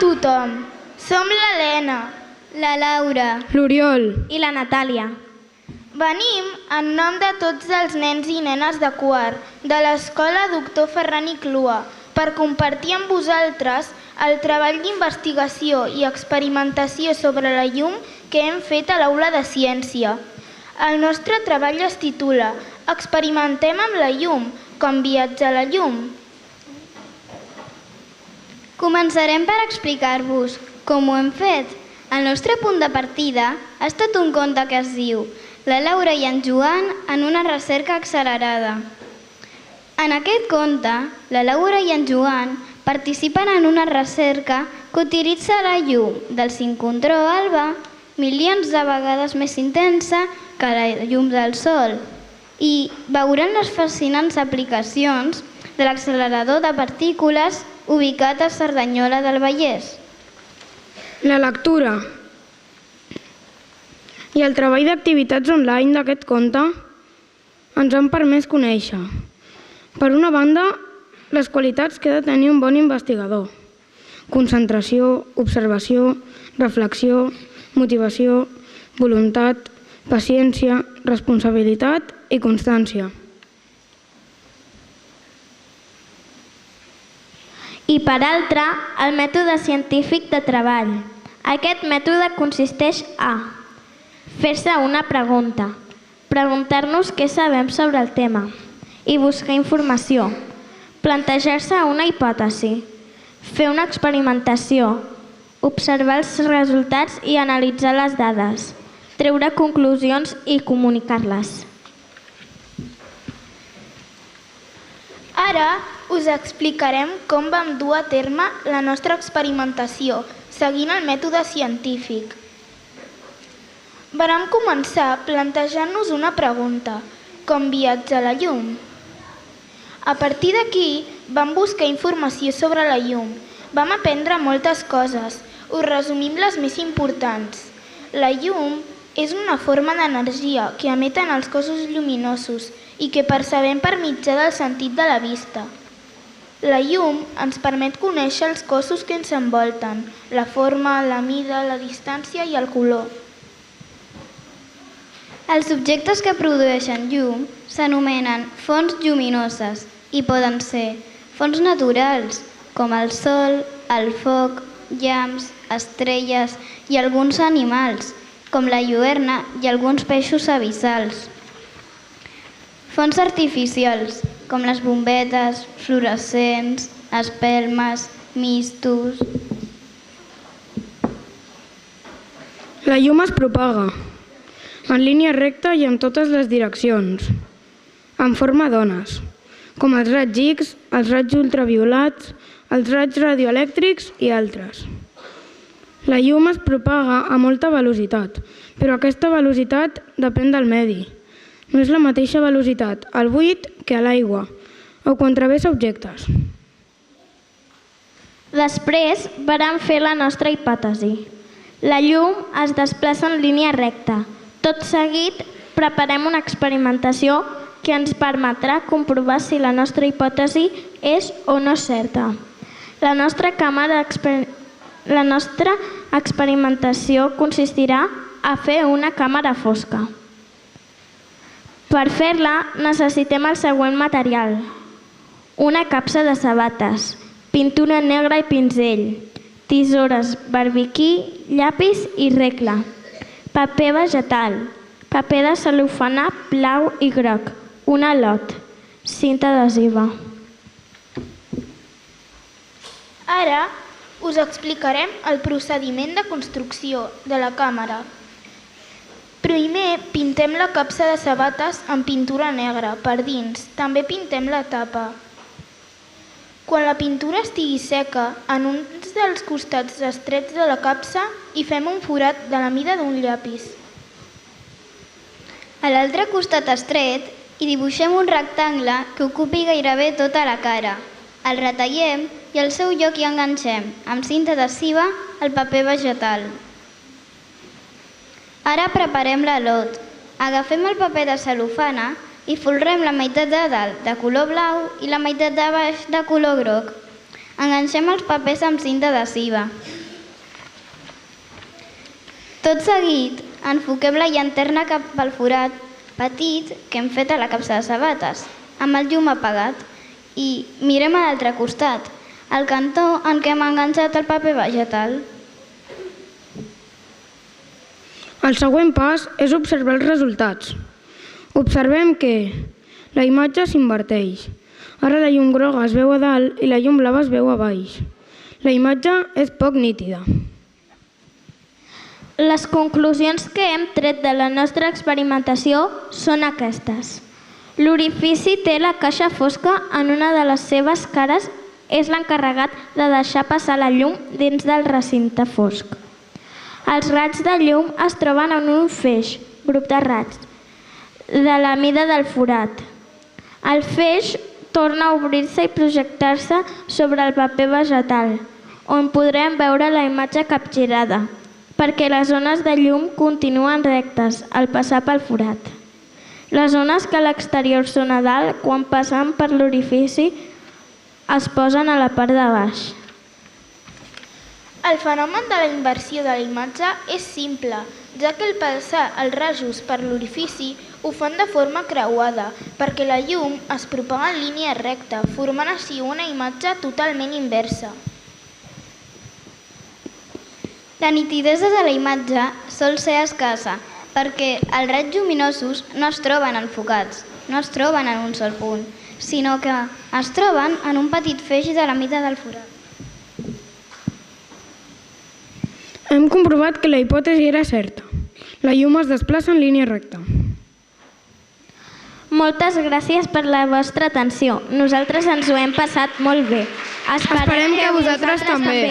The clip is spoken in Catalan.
tothom! Som l'Helena, la Laura, l'Oriol i la Natàlia. Venim en nom de tots els nens i nenes de quart de l'Escola Doctor Ferran i Clua per compartir amb vosaltres el treball d'investigació i experimentació sobre la llum que hem fet a l'aula de ciència. El nostre treball es titula Experimentem amb la llum, com viatge a la llum. Començarem per explicar-vos com ho hem fet. El nostre punt de partida ha estat un conte que es diu La Laura i en Joan en una recerca accelerada. En aquest conte, la Laura i en Joan participen en una recerca que utilitza la llum del sincrotró alba milions de vegades més intensa que la llum del sol i veuran les fascinants aplicacions de l'accelerador de partícules ubicat a Cerdanyola del Vallès. La lectura i el treball d'activitats online d'aquest conte ens han permès conèixer, per una banda, les qualitats que ha de tenir un bon investigador: concentració, observació, reflexió, motivació, voluntat, paciència, responsabilitat i constància. I per altra, el mètode científic de treball. Aquest mètode consisteix a fer-se una pregunta, preguntar-nos què sabem sobre el tema i buscar informació, plantejar-se una hipòtesi, fer una experimentació, observar els resultats i analitzar les dades, treure conclusions i comunicar-les. Ara us explicarem com vam dur a terme la nostra experimentació, seguint el mètode científic. Vam començar plantejant-nos una pregunta, com viatja la llum? A partir d'aquí vam buscar informació sobre la llum. Vam aprendre moltes coses, us resumim les més importants. La llum és una forma d'energia que emeten els cossos lluminosos i que percebem per mitjà del sentit de la vista. La llum ens permet conèixer els cossos que ens envolten, la forma, la mida, la distància i el color. Els objectes que produeixen llum s'anomenen fonts lluminoses i poden ser fonts naturals, com el sol, el foc, llamps, estrelles i alguns animals, com la lluerna i alguns peixos abissals. Fonts artificials, com les bombetes, fluorescents, espelmes, mistos. La llum es propaga en línia recta i en totes les direccions, en forma d'ones, com els raigs X, els raigs ultraviolats, els raigs radioelèctrics i altres. La llum es propaga a molta velocitat, però aquesta velocitat depèn del medi. No és la mateixa velocitat al buit que a l'aigua o quan travessa objectes. Després vàrem fer la nostra hipòtesi. La llum es desplaça en línia recta. Tot seguit preparem una experimentació que ens permetrà comprovar si la nostra hipòtesi és o no certa. La nostra experimentació consistirà a fer una càmera fosca. Per fer-la necessitem el següent material: una capsa de sabates, pintura negra i pinzell, tisores, barbiquí, llapis i regla, paper vegetal, paper de cel·lofana blau i groc, un al·lot, cinta adhesiva. Ara us explicarem el procediment de construcció de la càmera. Primer pintem la capsa de sabates amb pintura negra per dins. També pintem la tapa. Quan la pintura estigui seca, en un dels costats estrets de la capsa hi fem un forat de la mida d'un llapis. A l'altre costat estret hi dibuixem un rectangle que ocupi gairebé tota la cara. El retallem i al seu lloc hi enganxem, amb cinta adhesiva, el paper vegetal. Ara preparem l'al·lot. Agafem el paper de cel·lofana i folrem la meitat de dalt de color blau i la meitat de baix de color groc. Enganxem els papers amb cinta adhesiva. Tot seguit, enfoquem la llanterna cap al forat petit que hem fet a la capsa de sabates, amb el llum apagat, i mirem a l'altre costat, al cantó en què hem enganxat el paper vegetal. El següent pas és observar els resultats. Observem que la imatge s'inverteix. Ara la llum groga es veu a dalt i la llum blava es veu a baix. La imatge és poc nítida. Les conclusions que hem tret de la nostra experimentació són aquestes. L'orifici té la caixa fosca en una de les seves cares, és l'encarregat de deixar passar la llum dins del recinte fosc. Els raigs de llum es troben en un feix, grup de raigs, de la mida del forat. El feix torna a obrir-se i projectar-se sobre el paper vegetal, on podrem veure la imatge capgirada, perquè les ones de llum continuen rectes al passar pel forat. Les ones que a l'exterior són a dalt, quan passen per l'orifici, es posen a la part de baix. El fenomen de la inversió de la imatge és simple, ja que al passar els rajos per l'orifici ho fan de forma creuada, perquè la llum es propaga en línia recta, formant així una imatge totalment inversa. La nitidesa de la imatge sol ser escassa, perquè els raigs lluminosos no es troben enfocats, no es troben en un sol punt, sinó que es troben en un petit feix de la mida del forat. Hem comprovat que la hipòtesi era certa. La llum es desplaça en línia recta. Moltes gràcies per la vostra atenció. Nosaltres ens ho hem passat molt bé. Esperem que vosaltres també.